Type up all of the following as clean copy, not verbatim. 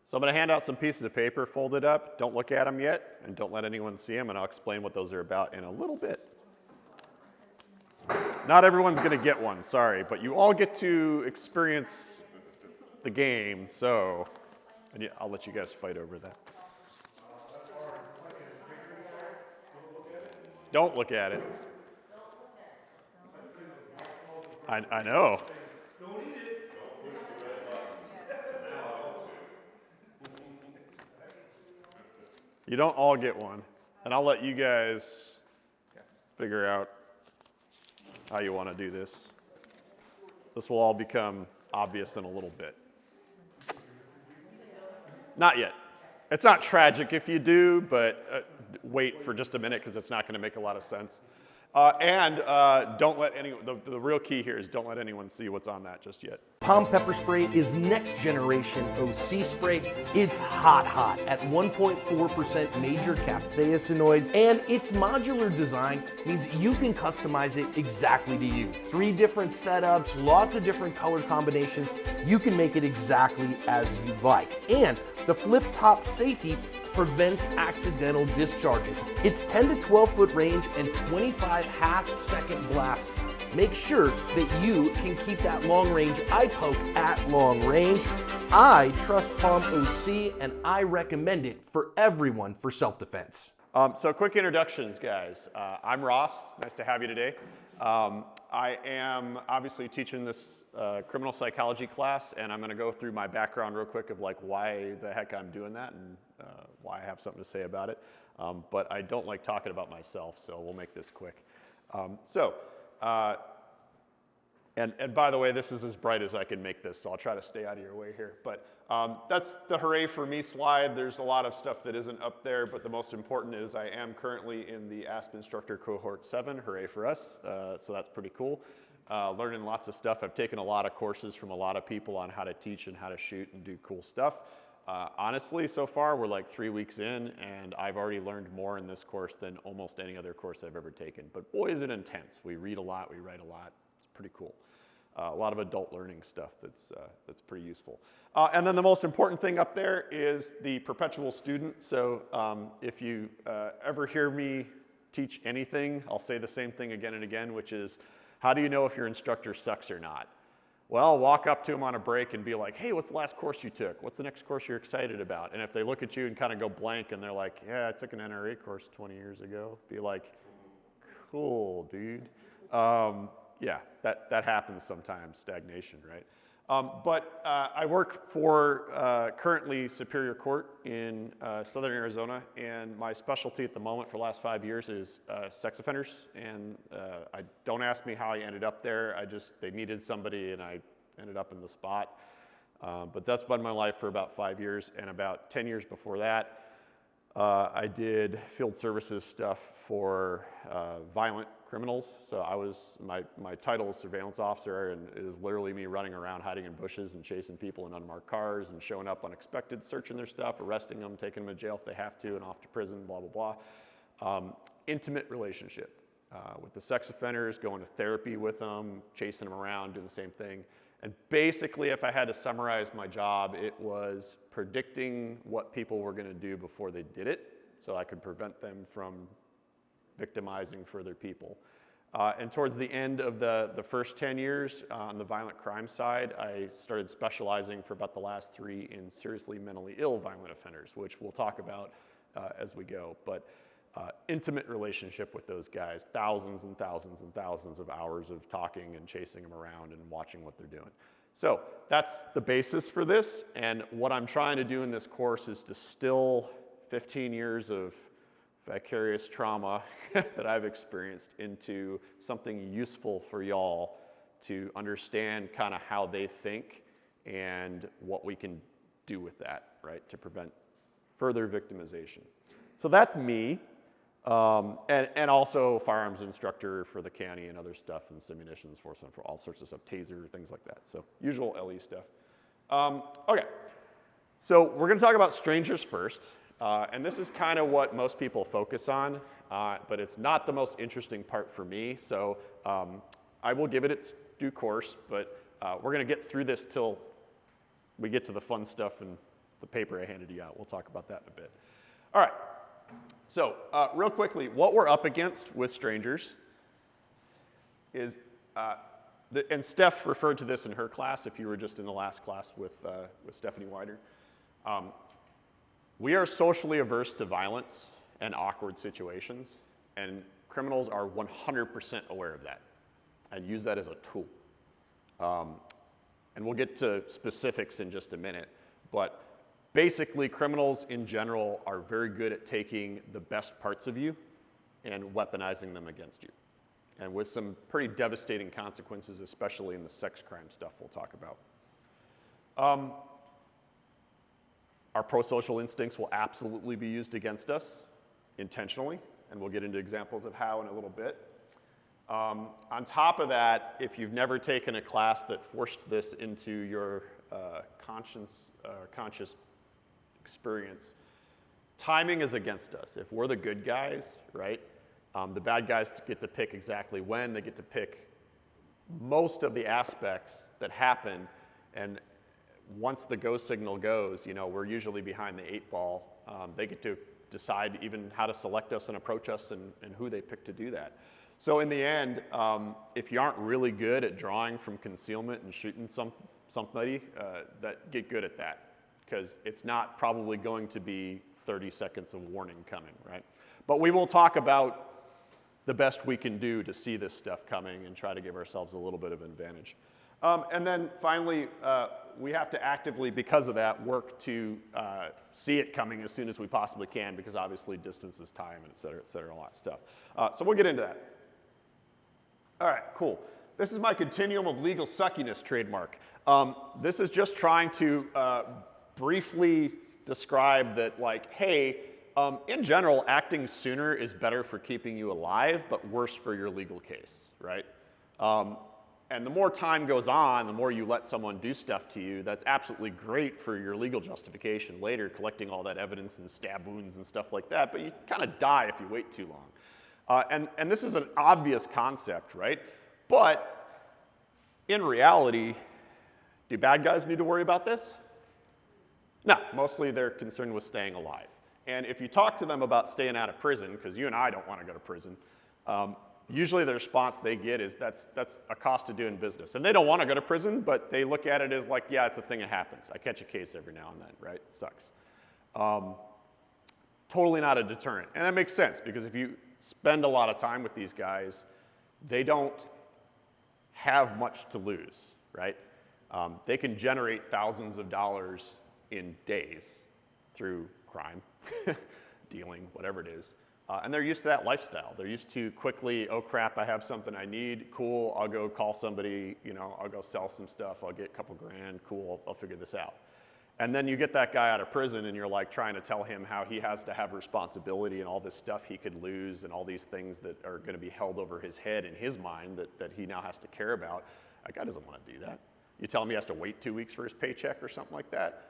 So I'm going to hand out some pieces of paper folded up. Don't look at them yet, and don't let anyone see them, and I'll explain what those are about in a little bit. Not everyone's going to get one, sorry, but you all get to experience the game, so and I'll let you guys fight over that. Don't look at it. I know. You don't all get one, and I'll let you guys figure out how you want to do this. This will all become obvious in a little bit. Not yet. It's not tragic if you do, but wait for just a minute because it's not going to make a lot of sense. Don't let anyone, the real key here is don't let anyone see what's on that just yet. Palm pepper spray is next generation OC spray. It's hot at 1.4% major capsaicinoids, and its modular design means you can customize it exactly to you. 3 different setups, lots of different color combinations. You can make it exactly as you like. And the flip top safety prevents accidental discharges. Its 10 to 12 foot range and 25 half-second blasts make sure that you can keep that long range eye poke at long range. I trust Palm OC, and I recommend it for everyone for self-defense. So quick introductions, guys. I'm Ross. Nice to have you today. I am obviously teaching this criminal psychology class, and I'm going to go through my background real quick of like why the heck I'm doing that and why I have something to say about it. But I don't like talking about myself, so we'll make this quick. And by the way, this is as bright as I can make this, so I'll try to stay out of your way here. But that's the hooray for me slide. There's a lot of stuff that isn't up there, but the most important is I am currently in the ASP Instructor Cohort 7. Hooray for us. So that's pretty cool. Learning lots of stuff. I've taken a lot of courses from a lot of people on how to teach and how to shoot and do cool stuff. Honestly, so far, we're like 3 weeks in, and I've already learned more in this course than almost any other course I've ever taken. But boy, is it intense. We read a lot, we write a lot. It's pretty cool. A lot of adult learning stuff that's pretty useful. And then the most important thing up there is the perpetual student. So if you ever hear me teach anything, I'll say the same thing again and again, which is, how do you know if your instructor sucks or not? Well, walk up to them on a break and be like, hey, what's the last course you took? What's the next course you're excited about? And if they look at you and kind of go blank and they're like, yeah, I took an NRA course 20 years ago, be like, cool, dude. Yeah, that happens sometimes, stagnation, right? But I work for currently Superior Court in Southern Arizona, and my specialty at the moment for the last 5 years is sex offenders. And don't ask me how I ended up there. They needed somebody, and I ended up in the spot. But that's been my life for about 5 years, and about 10 years before that, I did field services stuff for violent criminals. So my title is surveillance officer, and it is literally me running around hiding in bushes and chasing people in unmarked cars and showing up unexpected, searching their stuff, arresting them, taking them to jail if they have to, and off to prison, blah, blah, blah. Intimate relationship with the sex offenders, going to therapy with them, chasing them around, doing the same thing. And basically, if I had to summarize my job, it was predicting what people were going to do before they did it, so I could prevent them from victimizing further people. And towards the end of the first 10 years on the violent crime side, I started specializing for about the last 3 in seriously mentally ill violent offenders, which we'll talk about as we go. But intimate relationship with those guys, thousands and thousands and thousands of hours of talking and chasing them around and watching what they're doing. So that's the basis for this, and what I'm trying to do in this course is distill 15 years of vicarious trauma that I've experienced into something useful for y'all to understand kind of how they think and what we can do with that, right, to prevent further victimization. So that's me, and also firearms instructor for the county and other stuff, and simunitions for all sorts of stuff, taser, things like that. So usual LE stuff. Okay, so we're going to talk about strangers first. And this is kind of what most people focus on, but it's not the most interesting part for me. So I will give it its due course, but we're going to get through this till we get to the fun stuff and the paper I handed you out. We'll talk about that in a bit. All right, so real quickly, what we're up against with strangers is, and Steph referred to this in her class, if you were just in the last class with Stephanie Wider. We are socially averse to violence and awkward situations, and criminals are 100% aware of that and use that as a tool. And we'll get to specifics in just a minute, but basically criminals in general are very good at taking the best parts of you and weaponizing them against you, and with some pretty devastating consequences, especially in the sex crime stuff we'll talk about. Our pro-social instincts will absolutely be used against us intentionally, and we'll get into examples of how in a little bit. On top of that, if you've never taken a class that forced this into your conscious experience, timing is against us. If we're the good guys, right, the bad guys get to pick exactly when, they get to pick most of the aspects that happen, and once the go signal goes, you know, we're usually behind the 8 ball. They get to decide even how to select us and approach us and who they pick to do that. So in the end, if you aren't really good at drawing from concealment and shooting somebody, get good at that, because it's not probably going to be 30 seconds of warning coming, right? But we will talk about the best we can do to see this stuff coming and try to give ourselves a little bit of an advantage. And then finally, we have to actively, because of that, work to see it coming as soon as we possibly can, because obviously distance is time, and et cetera, a lot of stuff. So we'll get into that. All right, cool. This is my continuum of legal suckiness trademark. This is just trying to briefly describe that, like, hey, in general, acting sooner is better for keeping you alive, but worse for your legal case, right? And the more time goes on, the more you let someone do stuff to you, that's absolutely great for your legal justification later, collecting all that evidence and stab wounds and stuff like that, but you kind of die if you wait too long. And this is an obvious concept, right? But in reality, do bad guys need to worry about this? No, mostly they're concerned with staying alive. And if you talk to them about staying out of prison, because you and I don't want to go to prison, usually the response they get is that's a cost of doing business. And they don't want to go to prison, but they look at it as like, yeah, it's a thing that happens. I catch a case every now and then, right? Sucks. Totally not a deterrent. And that makes sense, because if you spend a lot of time with these guys, they don't have much to lose, right? They can generate thousands of dollars in days through crime, dealing, whatever it is. And they're used to that lifestyle. They're used to quickly, oh crap, I have something I need, cool, I'll go call somebody, you know, I'll go sell some stuff, I'll get a couple grand, cool, I'll figure this out. And then you get that guy out of prison and you're like trying to tell him how he has to have responsibility and all this stuff he could lose and all these things that are gonna be held over his head in his mind that he now has to care about. That guy doesn't wanna do that. You tell him he has to wait 2 weeks for his paycheck or something like that,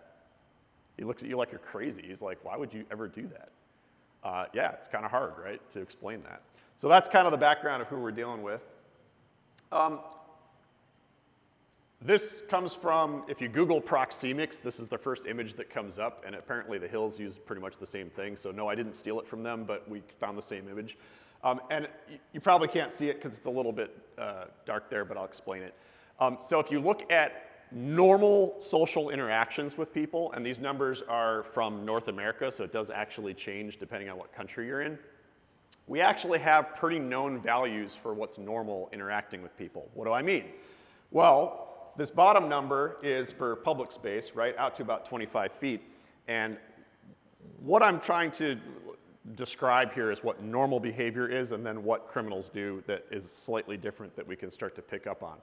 he looks at you like you're crazy. He's like, why would you ever do that? Yeah, it's kind of hard, right, to explain that. So that's kind of the background of who we're dealing with. This comes from, if you Google proxemics, this is the first image that comes up, and apparently the Hills use pretty much the same thing. So no, I didn't steal it from them, but we found the same image. And you probably can't see it because it's a little bit dark there, but I'll explain it. So if you look at normal social interactions with people, and these numbers are from North America, so it does actually change depending on what country you're in, we actually have pretty known values for what's normal interacting with people. What do I mean? Well, this bottom number is for public space, right, out to about 25 feet. And what I'm trying to describe here is what normal behavior is and then what criminals do that is slightly different that we can start to pick up on.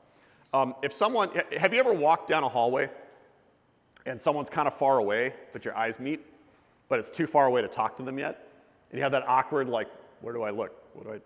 If someone, have you ever walked down a hallway and someone's kind of far away, but your eyes meet, but it's too far away to talk to them yet? And you have that awkward, like, where do I look? What do I